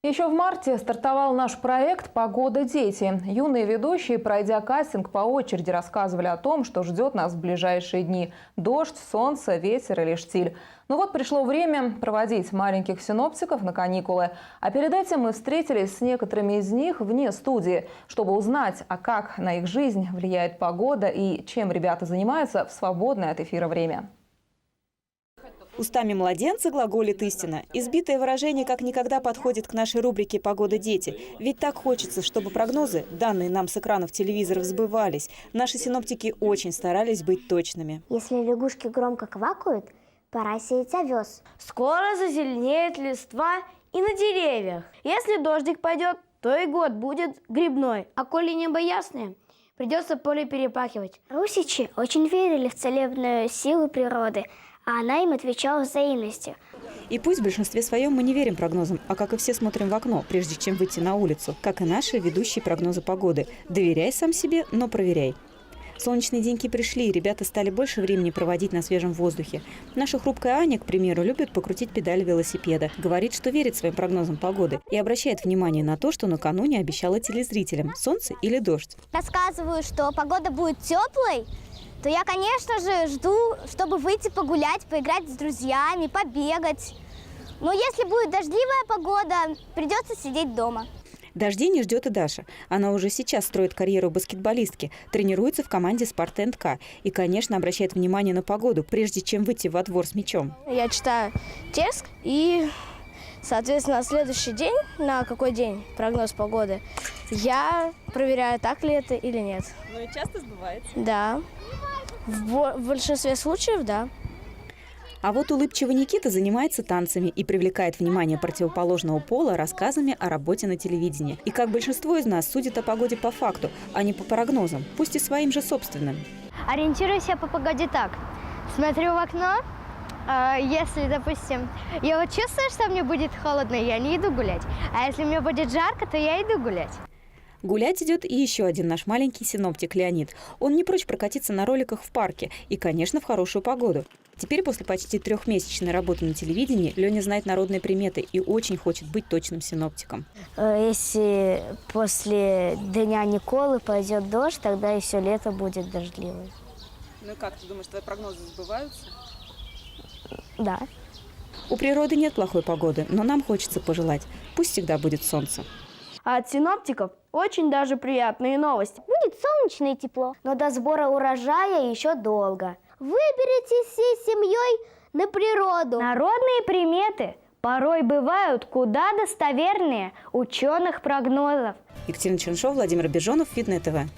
Еще в марте стартовал наш проект «Погода. Дети». Юные ведущие, пройдя кастинг, по очереди рассказывали о том, что ждет нас в ближайшие дни. Дождь, солнце, ветер или штиль. Но вот пришло время проводить маленьких синоптиков на каникулы. А перед этим мы встретились с некоторыми из них вне студии, чтобы узнать, а как на их жизнь влияет погода и чем ребята занимаются в свободное от эфира время. Устами младенца глаголит истина. Избитое выражение как никогда подходит к нашей рубрике «Погода. Дети». Ведь так хочется, чтобы прогнозы, данные нам с экранов телевизоров, сбывались. Наши синоптики очень старались быть точными. Если лягушки громко квакают, пора сеять овес. Скоро зазеленеет листва и на деревьях. Если дождик пойдет, то и год будет грибной. А коли небо ясное, придется поле перепахивать. Русичи очень верили в целебную силу природы, а она им отвечала взаимностью. И пусть в большинстве своем мы не верим прогнозам, а как и все смотрим в окно, прежде чем выйти на улицу, как и наши ведущие прогнозы погоды. Доверяй сам себе, но проверяй. Солнечные деньки пришли, и ребята стали больше времени проводить на свежем воздухе. Наша хрупкая Аня, к примеру, любит покрутить педаль велосипеда. Говорит, что верит своим прогнозам погоды и обращает внимание на то, что накануне обещала телезрителям – солнце или дождь. Рассказываю, что погода будет теплой, то я, конечно же, жду, чтобы выйти погулять, поиграть с друзьями, побегать. Но если будет дождливая погода, придется сидеть дома. Дождей не ждет и Даша. Она уже сейчас строит карьеру баскетболистки, тренируется в команде «Спарта НК» и, конечно, обращает внимание на погоду, прежде чем выйти во двор с мячом. Я читаю текст и, соответственно, на следующий день, на какой день прогноз погоды, я проверяю, так ли это или нет. Ну и часто сбывается? Да. В большинстве случаев, да. А вот улыбчивый Никита занимается танцами и привлекает внимание противоположного пола рассказами о работе на телевидении. И как большинство из нас судит о погоде по факту, а не по прогнозам, пусть и своим же собственным. Ориентируюсь я по погоде так. Смотрю в окно, если, допустим, я вот чувствую, что мне будет холодно, я не иду гулять. А если мне будет жарко, то я иду гулять. Гулять идет и еще один наш маленький синоптик Леонид. Он не прочь прокатиться на роликах в парке и, конечно, в хорошую погоду. Теперь, после почти трехмесячной работы на телевидении, Леня знает народные приметы и очень хочет быть точным синоптиком. Если после Дня Николы пойдет дождь, тогда и все лето будет дождливым. Ну как, ты думаешь, твои прогнозы сбываются? Да. У природы нет плохой погоды, но нам хочется пожелать. Пусть всегда будет солнце. А от синоптиков очень даже приятные новости. Будет солнечно и тепло, но до сбора урожая еще долго. Выберите всей семьей на природу. Народные приметы порой бывают куда достовернее ученых прогнозов. Екатерина Чернышова, Владимир Бежонов, Видное ТВ.